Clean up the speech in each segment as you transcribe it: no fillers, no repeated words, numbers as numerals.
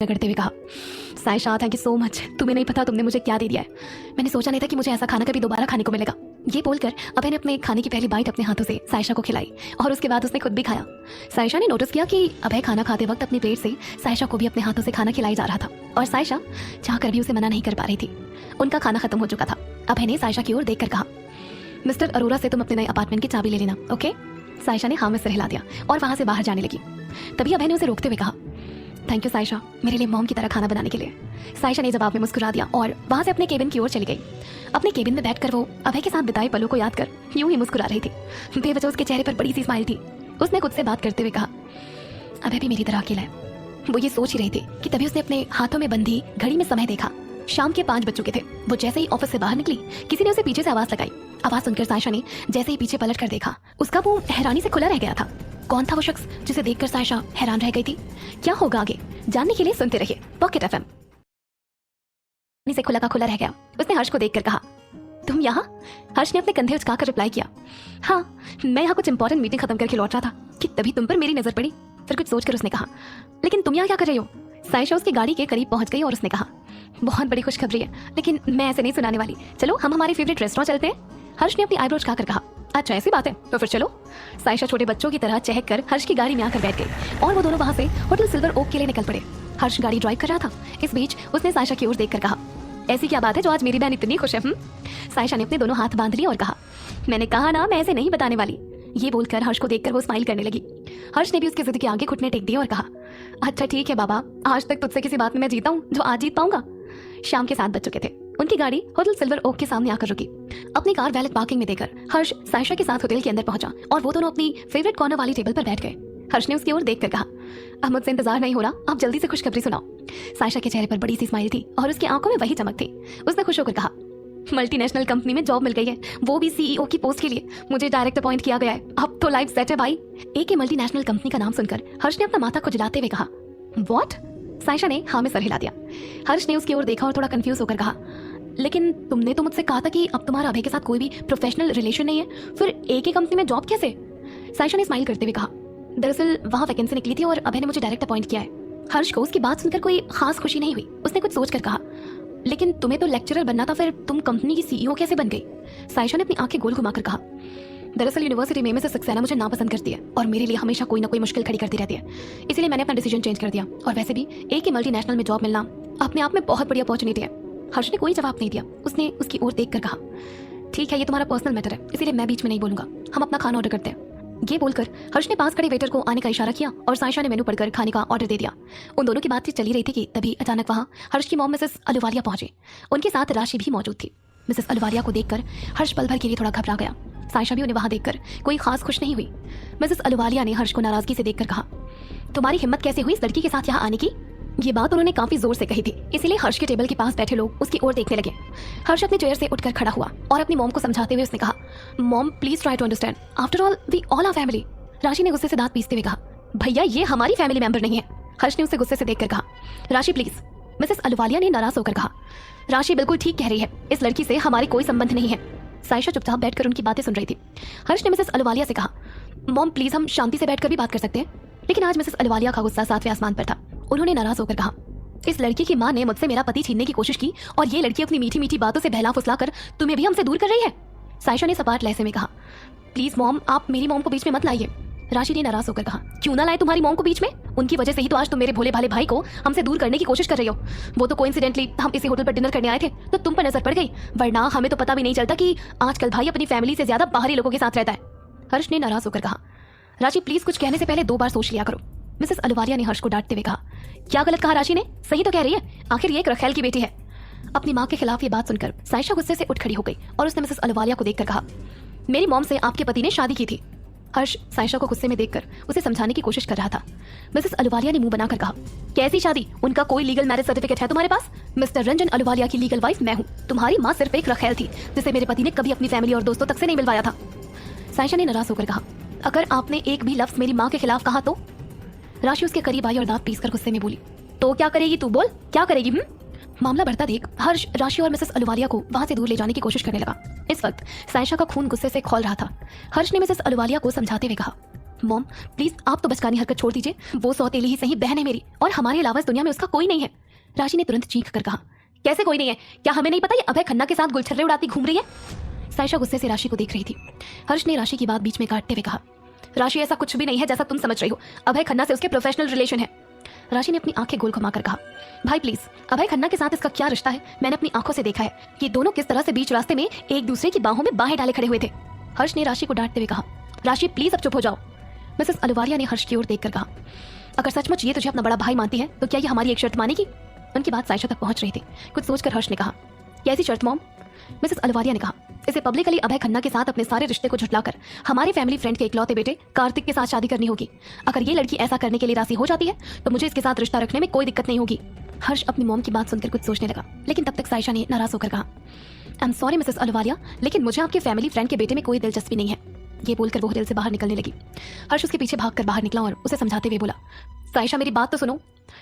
करते हुए कहा, Sayyeshaa thank you so much. तुम्हें नहीं पता तुमने मुझे क्या दे दिया है। मैंने सोचा नहीं था कि मुझे ऐसा खाना कभी दोबारा खाने को मिलेगा। ये बोलकर अभय ने अपने खाने की पहली बाइट अपने हाथों से सायशा को खिलाई और उसके बाद उसने खुद भी खाया। सायशा ने नोटिस किया कि अभय खाना खाते वक्त अपनी प्लेट से सायशा को भी अपने हाथों से खाना खिलाई जा रहा था और सायशा चाहकर भी उसे मना नहीं कर पा रही थी। उनका खाना खत्म हो चुका था। अभय ने सायशा की ओर देखकर कहा, मिस्टर अरोरा से तुम अपने नए अपार्टमेंट की चाबी ले लेना, ओके? सायशा ने हाँ में सिर हिला दिया और वहां से बाहर जाने लगी। तभी अभय ने उसे रोकते हुए कहा, थैंक यू सायशा, मेरे लिए मॉम की तरह खाना बनाने के लिए। सायशा ने जवाब में मुस्कुरा दिया और वहां से अपने केबिन की ओर चली गई। अपने केबिन में बैठकर वो अभय के साथ बिताए पलों को याद कर यूं ही मुस्कुरा रही थी। बेवजह उसके चेहरे पर बड़ी सी स्माइल थी। उसने खुद से बात करते हुए कहा, अभय भी मेरी तरह अकेला है। वो ये सोच ही रही थी कि तभी उसने अपने हाथों में बंधी घड़ी में समय देखा। शाम के 5 बज चुके थे। वो जैसे ही ऑफिस से बाहर निकली, किसी ने उसे पीछे से आवाज लगाई। आवाज सुनकर सायशा ने जैसे ही पीछे पलट कर देखा, उसका मुंह हैरानी से खुला रह गया था। कौन था वो शख्स जिसे देखकर सायशा हैरान रह गई थी? क्या होगा आगे जानने के लिए सुनते रहिए पॉकेट एफएम। से खुला का खुला रह गया। उसने हर्ष को देखकर कहा, तुम यहाँ? हर्ष ने अपने कंधे उचकाकर रिप्लाई किया, हाँ, मैं यहाँ कुछ इंपॉर्टेंट मीटिंग खत्म करके लौट रहा था कि तभी तुम पर मेरी नजर पड़ी। फिर कुछ सोचकर उसने कहा, लेकिन तुम यहाँ क्या कर रही हो? सायशा उसकी गाड़ी के करीब पहुंच गई और उसने कहा, बहुत बड़ी खुशखबरी है, लेकिन मैं ऐसे नहीं सुनाने वाली। चलो हम हमारे फेवरेट रेस्टोरेंट चलते हैं। हर्ष ने अपनी आईब्रोज खाकर कहा, अच्छा ऐसी बात है तो फिर चलो। सायशा छोटे बच्चों की तरह चहक कर हर्ष की गाड़ी में आकर बैठ गई और वो दोनों वहां से होटल सिल्वर ओक के लिए निकल पड़े। हर्ष गाड़ी ड्राइव कर रहा था। इस बीच उसने सायशा की ओर देखकर कहा, ऐसी क्या बात है जो आज मेरी बहन इतनी खुश है? सायशा ने अपने दोनों हाथ बांध लिए और कहा, मैंने कहा ना, मैं ऐसे नहीं बताने वाली। ये बोलकर हर्ष को देखकर वो स्माइल करने लगी। हर्ष ने भी उसके जिद के आगे घुटने टेक दिए और कहा, अच्छा ठीक है बाबा, आज तक तुझसे किसी बात में मैं जीता हूँ जो आज जीत पाऊंगा। शाम के 7 बज चुके थे। उनकी गाड़ी होटल सिल्वर ओक के सामने आकर रुकी। अपनी कार वैलेट पार्किंग में देकर हर्ष सायशा के साथ होटल के अंदर पहुंचा और वो दोनों अपनी फेवरेट कॉर्नर वाली टेबल पर बैठ गए। हर्ष ने उसकी ओर देखकर कहा, अब मुझसे इंतजार नहीं हो रहा, आप जल्दी से खुशखबरी सुनाओ। सायशा के चेहरे पर बड़ी सी स्माइल थी और उसकी आंखों में वही चमक थी। उसने खुश होकर कहा, मल्टीनेशनल कंपनी में जॉब मिल गई है, वो भी सीईओ की पोस्ट के लिए। मुझे डायरेक्ट अपॉइंट किया गया है। अब तो लाइफ सेट है भाई। एक मल्टीनेशनल कंपनी का नाम सुनकर हर्ष ने अपना माथा खुजलाते हुए कहा, व्हाट? सायशा ने हाँ में सर हिला दिया। हर्ष ने उसकी ओर देखा और थोड़ा कंफ्यूज होकर कहा, लेकिन तुमने तो मुझसे कहा था कि अब तुम्हारा अभय के साथ कोई भी प्रोफेशनल रिलेशन नहीं है, फिर एक ही कंपनी में जॉब कैसे? सायशा ने स्माइल करते हुए कहा, दरअसल वहाँ वैकेंसी निकली थी और अभय ने मुझे डायरेक्ट अपॉइंट किया है। हर्ष को उसकी बात सुनकर कोई खास खुशी नहीं हुई। उसने कुछ सोचकर कहा, लेकिन तुम्हें तो लेक्चरर बनना था, फिर तुम कंपनी की सीईओ कैसे बन गई? सायशा ने अपनी आंखें गोल घुमाकर कहा, दरअसल यूनिवर्सिटी में मिसेस सक्सेना मुझे नापसंद करती है और मेरे लिए हमेशा कोई ना कोई मुश्किल खड़ी करती रहती है, इसलिए मैंने अपना डिसीजन चेंज कर दिया। और वैसे भी एक ही मल्टीनेशनल में जॉब मिलना अपने आप में बहुत बड़ी अपॉर्चुनिटी है। हर्ष ने कोई जवाब नहीं दिया। उसने उसकी ओर देखकर कहा, ठीक है, ये तुम्हारा पर्सनल मैटर है, इसीलिए मैं बीच में नहीं बोलूंगा। हम अपना खाना ऑर्डर करते हैं। ये बोलकर हर्ष ने पास खड़े वेटर को आने का इशारा किया और सायशा ने मेनू पढ़कर खाने का ऑर्डर दे दिया। उन दोनों की बातचीत चली रही थी कि तभी अचानक वहां हर्ष की मॉम मिसेस अहलुवालिया पहुंचे। उनके साथ राशि भी मौजूद थी। मिसेस अहलुवालिया को देखकर हर्ष पल भर के लिए थोड़ा घबरा गया। सायशा भी उन्हें वहां देखकर कोई खास खुश नहीं हुई। मिसेस अहलुवालिया ने हर्ष को नाराजगी से देखकर कहा, तुम्हारी हिम्मत कैसे हुई इस लड़की के साथ यहाँ आने की? ये बात उन्होंने काफी जोर से कही थी, इसीलिए हर्ष के टेबल के पास बैठे लोग उसकी ओर देखने लगे। हर्ष अपनी चेयर से उठकर खड़ा हुआ और अपनी मॉम को समझाते हुए उसने कहा, mom please try to understand, after all we all are family. Rashi ने गुस्से से दांत पीसते हुए कहा, भैया ये हमारी फैमिली मेंबर नहीं है। हर्ष ने उसे गुस्से से देखकर कहा, राशि प्लीज। मिसेस अहलुवालिया ने नाराज होकर कहा, राशि बिल्कुल ठीक कह रही है, इस लड़की से हमारी कोई संबंध नहीं है। सायशा चुपचाप बैठकर उनकी बातें सुन रही थी। हर्ष ने मिसेस अहलुवालिया से कहा, मॉम प्लीज हम शांति से बैठकर भी बात कर सकते हैं। लेकिन आज मिसेस अहलुवालिया का गुस्सा 7वें आसमान पर था। उन्होंने नाराज होकर कहा, इस लड़की की माँ ने मुझसे मेरा पति छीनने की कोशिश की और ये लड़की अपनी मीठी मीठी बातों से बहला फुसला कर तुम्हें भी हमसे दूर कर रही है। सायशा ने सपाट लहजे में कहा, प्लीज मॉम, आप मेरी मॉम को बीच में मत लाइए। राशि ने नाराज होकर कहा, क्यों ना लाए तुम्हारी मॉम को बीच में? उनकी वजह से ही तो आज तुम मेरे भोले भाले भाई को हमसे दूर करने की कोशिश कर रही हो। वो तो कोइंसिडेंटली हम इसी होटल पर डिनर करने आए थे तो तुम पर नजर पड़ गई, वरना हमें तो पता भी नहीं चलता कि आजकल भाई अपनी फैमिली से ज्यादा बाहरी लोगों के साथ रहता है। हर्ष ने नाराज होकर कहा, राशि प्लीज कुछ कहने से पहले 2 बार सोच लिया करो। मिसेस अहलुवालिया ने हर्ष को डांटते हुए कहा, क्या गलत कहा राशि ने? सही तो कह रही है, आखिर ये एक रखेल की बेटी है। अपनी माँ के खिलाफ ये बात सुनकर सायशा गुस्से से उठ खड़ी हो गई और उसने मिसेस अहलुवालिया को देखकर कहा, मेरी मॉम से आपके पति ने शादी की थी। हर्ष सायशा को गुस्से में देखकर उसे समझाने की कोशिश कर रहा था। मिसेस अहलुवालिया ने मुंह बनाकर कहा, कैसी शादी? उनका कोई लीगल मैरिज सर्टिफिकेट है तुम्हारे पास? मिस्टर रंजन अहलुवालिया की लीगल वाइफ मैं हूँ। तुम्हारी माँ सिर्फ एक रखेल थी जिसे मेरे पति ने कभी अपनी फैमिली और दोस्तों तक से नहीं मिलवाया था। सायशा ने नाराज होकर कहा, अगर आपने एक भी लफ्ज मेरी माँ के खिलाफ कहा तो? राशि उसके करीब आई और दांत पीसकर गुस्से में बोली, तो क्या करेगी तू? बोल क्या करेगी? मामला बढ़ता देख हर्ष राशि और मिसेस अहलुवालिया को वहां से दूर ले जाने की कोशिश करने लगा। इस वक्त सायशा का खून गुस्से से खौल रहा था। हर्ष ने मिसेस अहलुवालिया को समझाते हुए कहा, मॉम प्लीज आप तो बचकानी हरकत छोड़ दीजिए, वो सौतेली ही सही बहन है मेरी और हमारे अलावा इस दुनिया में उसका कोई नहीं है। राशि ने तुरंत चीख कर कहा, कैसे कोई नहीं है? क्या हमें नहीं पता ये अभय खन्ना के साथ गुलछर्रे उड़ाती घूम रही है? सायशा गुस्से से राशि को देख रही थी। हर्ष ने राशि की बात बीच में काटते हुए कहा, राशि ऐसा कुछ भी नहीं है जैसा तुम समझ रही हो। अभय खन्ना से उसके प्रोफेशनल रिलेशन है। राशि ने अपनी आंखें गोल घुमाकर कहा, भाई प्लीज, अभय खन्ना के साथ इसका क्या रिश्ता है? मैंने अपनी आंखों से देखा है। ये दोनों किस तरह से बीच रास्ते में एक दूसरे की बाहों में बाहें डाले खड़े हुए थे। हर्ष ने राशि को डांटते हुए कहा, राशि प्लीज अब चुप हो जाओ। मिसेस अहलुवालिया ने हर्ष की ओर देखकर कहा, अगर सचमुच ये तुझे अपना बड़ा भाई मानती है तो क्या ये हमारी एक शर्त मानेगी? उनकी बात सायशा तक पहुंच रही थी। कुछ सोचकर हर्ष ने कहा, कैसी शर्त मॉम? मिसेस अहलुवालिया ने कहा, इसे पब्लिकली अभय खन्ना के साथ अपने सारे रिश्ते को झुठलाकर हमारे फैमिली फ्रेंड के इकलौते बेटे कार्तिक के साथ शादी करनी होगी। अगर ये लड़की ऐसा करने के लिए राजी हो जाती है तो मुझे इसके साथ रिश्ता रखने में कोई दिक्कत नहीं होगी। हर्ष अपनी मॉम की बात सुनकर कुछ सोचने लगा, लेकिन तब तक सायशा ने नाराज होकर कहा, I am sorry Mrs Ahluwalia, लेकिन मुझे आपके फैमिली फ्रेंड के बेटे में कोई दिलचस्पी नहीं है। ये बोलकर वो होटल से बाहर निकलने लगी। हर्ष उसके पीछे भागकर बाहर निकला और उसे समझाते हुए बोला, सायशा मेरी बात तो सुनो।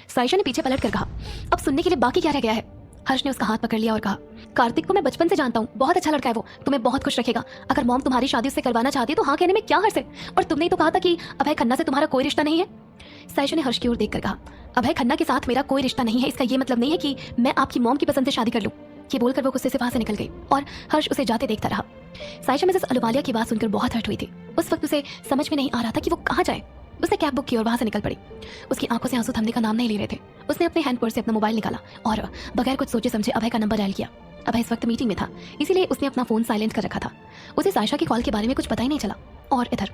सायशा ने पीछे पलट कर कहा, अब सुनने के लिए बाकी क्या रह गया है? हर्ष ने उसका हाथ पकड़ लिया और कहा, कार्तिक को मैं बचपन से जानता हूँ, बहुत अच्छा लड़का है वो, तुम्हें बहुत खुश रखेगा। अगर मॉम तुम्हारी शादी उससे करवाना चाहती है तो हाँ कहने में क्या हर्ष है? और तुमने ही तो कहा था कि अभय खन्ना से तुम्हारा कोई रिश्ता नहीं है। सायशा ने हर्ष की ओर देखकर कहा, अभय खन्ना के साथ मेरा कोई रिश्ता नहीं है, इसका ये मतलब नहीं है कि मैं आपकी मॉम की पसंद से शादी कर लूँ। ये बोलकर वो गुस्से से वहां से निकल गई और हर्ष उसे जाते देखता रहा। सायशा मिसेस अहलुवालिया की बात सुनकर बहुत हर्ट हुई थी। उस वक्त उसे समझ में नहीं आ रहा था कि वो कहाँ जाए। उसने कैब बुक की और वहां से निकल पड़ी। उसकी आंखों से आंसू थमने का नाम नहीं ले रहे थे। उसने अपने हैंड पर्स से अपना मोबाइल निकाला और बगैर कुछ सोचे समझे अभय का नंबर डायल किया। अभय इस वक्त मीटिंग में था, इसीलिए उसने अपना फोन साइलेंट कर रखा था। उसे सायशा की कॉल के बारे में कुछ पता ही नहीं चला। और इधर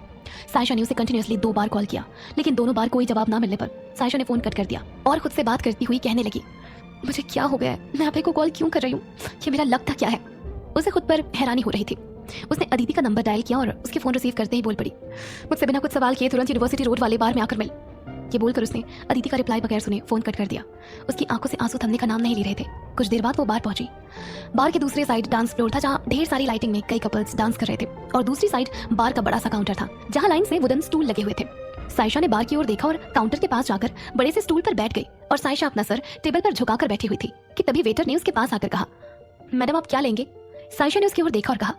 सायशा ने उसे कंटिन्यूअसली 2 बार कॉल किया, लेकिन दोनों बार कोई जवाब ना मिलने पर सायशा ने फोन कट कर दिया और खुद से बात करती हुई कहने लगी, मुझे क्या हो गया है? मैं अभय को कॉल क्यों कर रही हूँ? ये मेरा लक था क्या है? उसे खुद पर हैरानी हो रही थी। उसने अदिति का नंबर डायल किया और उसके फोन रिसीव करते ही बोल पड़ी, मुझसे बिना कुछ सवाल किए तुरंत यूनिवर्सिटी रोड वाले बार में आकर मिल। ये बोलकर उसने अदिति का रिप्लाई बगैर सुने फोन कट कर दिया। उसकी आंखों से आंसू थमने का नाम नहीं ले रहे थे। कुछ देर बाद वो बार पहुंची। बार के दूसरे साइड डांस फ्लोर था जहां ढेर सारी लाइटिंग में कई कपल्स डांस कर रहे थे और दूसरी साइड बार का बड़ा सा काउंटर था जहां लाइन से वुडन स्टूल लगे हुए थे। सायशा ने बार की ओर देखा और काउंटर के पास जाकर बड़े से स्टूल पर बैठ गई और सायशा अपना सर टेबल पर झुकाकर बैठी हुई थी कि तभी वेटर ने उसके पास आकर कहा, मैडम आप क्या लेंगे? सायशा ने उसकी ओर देखा और कहा,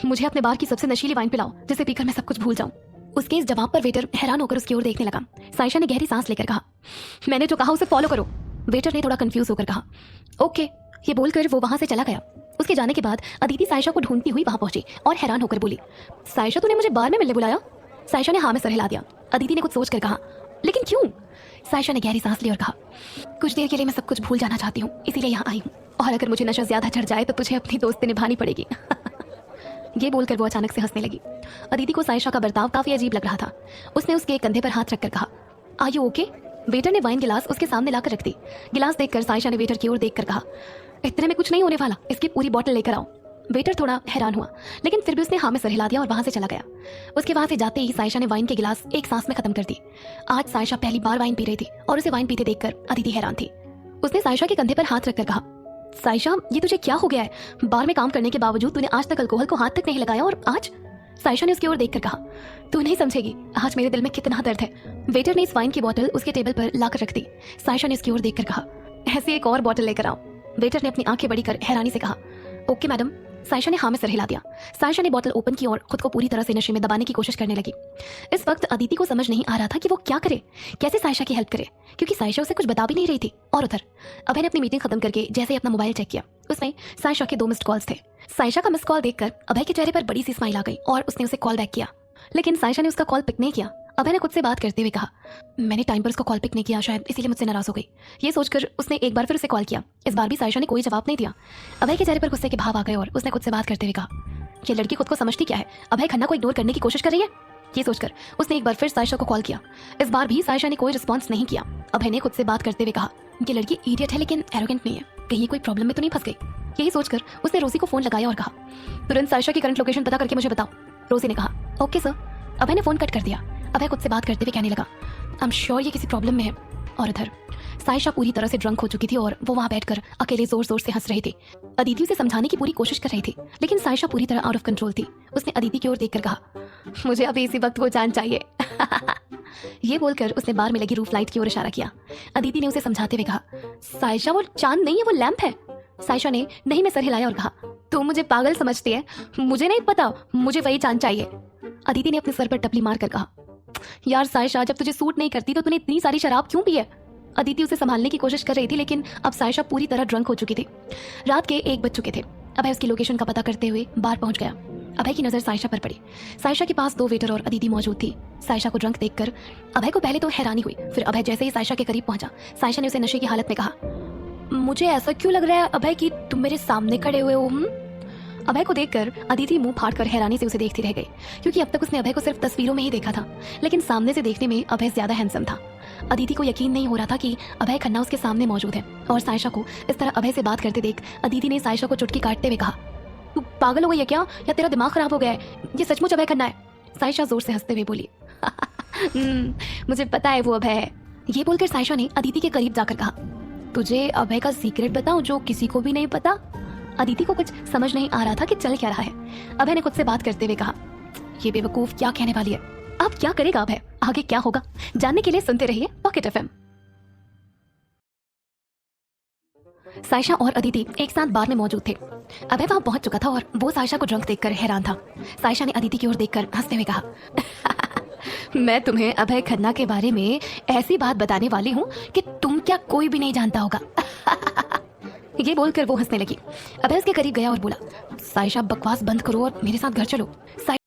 मुझे अपने बार की सबसे नशीली वाइन पिलाओ जिसे पीकर मैं सब कुछ भूल जाऊं। उसके इस जवाब पर वेटर हैरान होकर उसकी ओर देखने लगा। सायशा ने गहरी सांस लेकर कहा, मैंने जो कहा उसे फॉलो करो। वेटर ने थोड़ा कंफ्यूज होकर कहा, ओके। ये बोलकर वो वहां से चला गया। उसके जाने के बाद अदिति सायशा को ढूंढती हुई वहां पहुंची और हैरान होकर बोली, सायशा तूने मुझे बार में मिलने बुलाया? सायशा ने हाँ में सर हिला दिया। अदिति ने कुछ सोच कर कहा, लेकिन क्यों? सायशा ने गहरी सांस ली और कहा, कुछ देर के लिए मैं सब कुछ भूल जाना चाहती हूँ, इसीलिए यहाँ आई हूँ। और अगर मुझे नशा ज्यादा चढ़ जाए तो तुझे अपनी दोस्ती निभानी पड़ेगी। ये बोलकर वो अचानक से हंसने लगी। अदिति को सायशा का बर्ताव काफी अजीब लग रहा था। उसने उसके कंधे पर हाथ रखकर कहा, आर यू ओके? वेटर ने वाइन गिलास उसके सामने लाकर रख दी। गिलास देखकर सायशा ने वेटर की ओर देखकर कहा, इतने में कुछ नहीं होने वाला, इसकी पूरी बोतल लेकर आओ। वेटर थोड़ा हैरान हुआ, लेकिन फिर भी उसने हाँ में सर हिला दिया और वहां से चला गया। उसके वहां से जाते ही सायशा ने वाइन के गिलास एक सांस में खत्म कर दी। आज सायशा पहली बार वाइन पी रही थी और उसे वाइन पीते देखकर अदिति हैरान थी। उसने सायशा के कंधे पर हाथ रखकर कहा, सायशा ये तुझे क्या हो गया है? बार में काम करने के बावजूद तूने आज तक अल्कोहल को हाथ तक नहीं लगाया और आज? सायशा ने उसकी ओर देखकर कहा, तू नहीं समझेगी आज मेरे दिल में कितना दर्द है। वेटर ने इस वाइन की बोतल उसके टेबल पर लाकर रख दी। सायशा ने उसकी ओर देखकर कहा, ऐसी एक और बोतल लेकर आओ। वेटर ने अपनी आंखें बड़ी कर हैरानी से कहा, ओके मैडम। सायशा ने हाँ में सर हिला दिया। सायशा ने बोतल ओपन की और खुद को पूरी तरह से नशे में दबाने की कोशिश करने लगी। इस वक्त अदिति को समझ नहीं आ रहा था कि वो क्या करे, कैसे सायशा की हेल्प करे, क्योंकि सायशा उसे कुछ बता भी नहीं रही थी। और उधर अभय ने अपनी मीटिंग खत्म करके जैसे ही अपना मोबाइल चेक किया, उसमें सायशा के 2 मिस्ड कॉल्स थे। सायशा का मिस्ड कॉल देखकर अभय के चेहरे पर बड़ी सी स्माइल आ गई और उसने उसे कॉल बैक किया, लेकिन सायशा ने उसका कॉल पिक नहीं किया। अभय ने खुद से बात करते हुए कहा, मैंने टाइम पर उसको कॉल पिक नहीं किया, शायद इसीलिए मुझसे नाराज हो गई। ये सोचकर उसने एक बार फिर उसे कॉल किया। इस बार भी सायशा ने कोई जवाब नहीं दिया। अभय के चेहरे पर गुस्से के भाव आ गए और उसने खुद से बात करते हुए कहा, ये लड़की खुद को समझती क्या है? अभय खन्ना को इग्नोर करने की कोशिश कर रही है। ये सोचकर उसने एक बार फिर सायशा को कॉल किया। इस बार भी सायशा ने कोई रिस्पॉन्स नहीं किया। अभय ने खुद से बात करते हुए कहा, ये लड़की इडियट है लेकिन एरोगेंट नहीं है, कहीं कोई प्रॉब्लम में तो नहीं फंस गई। यही सोचकर उसने रोजी को फोन लगाया और कहा, तुरंत सायशा की करंट लोकेशन पता करके मुझे बताओ। रोजी ने कहा, ओके सर। अभय ने फोन कट कर दिया। अभय खुद से बात करते हुए कहने लगा, आई एम श्योर ये किसी प्रॉब्लम में है। और इधर सायशा पूरी तरह से ड्रंक हो चुकी थी और वो वहां बैठकर अकेले जोर जोर से हंस रही थी। अदिति उसे समझाने की पूरी कोशिश कर रही थी, लेकिन सायशा पूरी तरह आउट ऑफ कंट्रोल थी। उसने अदिति की ओर देखकर कहा, मुझे अभी इसी वक्त वो जान चाहिए। ये बोलकर उसने बार में लगी रूफ लाइट की ओर इशारा किया। अदिति ने उसे समझाते हुए कहा, सायशा वो चांद नहीं है, वो लैंप है। सायशा ने नहीं में सर हिलाया और कहा, तू मुझे पागल समझती है? मुझे नहीं पता, मुझे वही चांद चाहिए। अदिति ने अपने सर पर टपली मारकर कहा, यार सायशा, जब तुझे सूट नहीं करती तो तूने इतनी सारी शराब क्यों पी है? अदिति उसे संभालने की कोशिश कर रही थी, लेकिन अब सायशा पूरी तरह ड्रंक हो चुकी थी। रात के 1 बज चुके थे। अभय उसकी लोकेशन का पता करते हुए बार पहुंच गया। अभय की नज़र सायशा पर पड़ी। सायशा के पास 2 वेटर और अदिति मौजूद थी। सायशा को ड्रंक देखकर अभय को पहले तो हैरानी हुई, फिर अभय जैसे ही सायशा के करीब पहुंचा, सायशा ने उसे नशे की हालत में कहा, मुझे ऐसा क्यों लग रहा है अभय कि तुम मेरे सामने खड़े हुए हो? अभय को देखकर अदिति मुंह फाड़कर हैरानी से उसे देखती रह गई, क्योंकि अब तक उसने अभय को सिर्फ तस्वीरों में ही देखा था, लेकिन सामने से देखने में अभय ज्यादा हैंडसम था। अदिति को यकीन नहीं हो रहा था कि अभय खन्ना उसके सामने मौजूद है, और सायशा को इस तरह अभय से बात करते देख अदिति ने सायशा को चुटकी काटते हुए कहा, तू पागल हो गई है क्या, या तेरा दिमाग खराब हो गया है? ये सचमुच अभय खन्ना है? सायशा जोर से हंसते हुए बोली, मुझे पता है वो अभय है। ये बोलकर सायशा ने अदिति के करीब जाकर कहा, तुझे अभय का सीक्रेट बताऊं जो किसी को भी नहीं पता? अदिति को कुछ समझ नहीं आ रहा था कि चल क्या रहा है। अभय ने खुद से बात करते हुए कहा, ये बेवकूफ क्या कहने वाली है? अब क्या करेगा अभय? आगे क्या होगा जानने के लिए सुनते रहिए पॉकेट एफएम। सायशा और अदिति एक साथ बार में मौजूद थे। अभय वहां पहुंच चुका था और वो सायशा को ड्रंक देखकर हैरान था। सायशा ने अदिति की ओर देखकर हंसते हुए कहा, मैं तुम्हें अभय खन्ना के बारे में ऐसी बात बताने वाली हूँ कि तुम क्या कोई भी नहीं जानता होगा। ये बोलकर वो हंसने लगी। अभय उसके करीब गया और बोला, सायशा बकवास बंद करो और मेरे साथ घर चलो। सायशा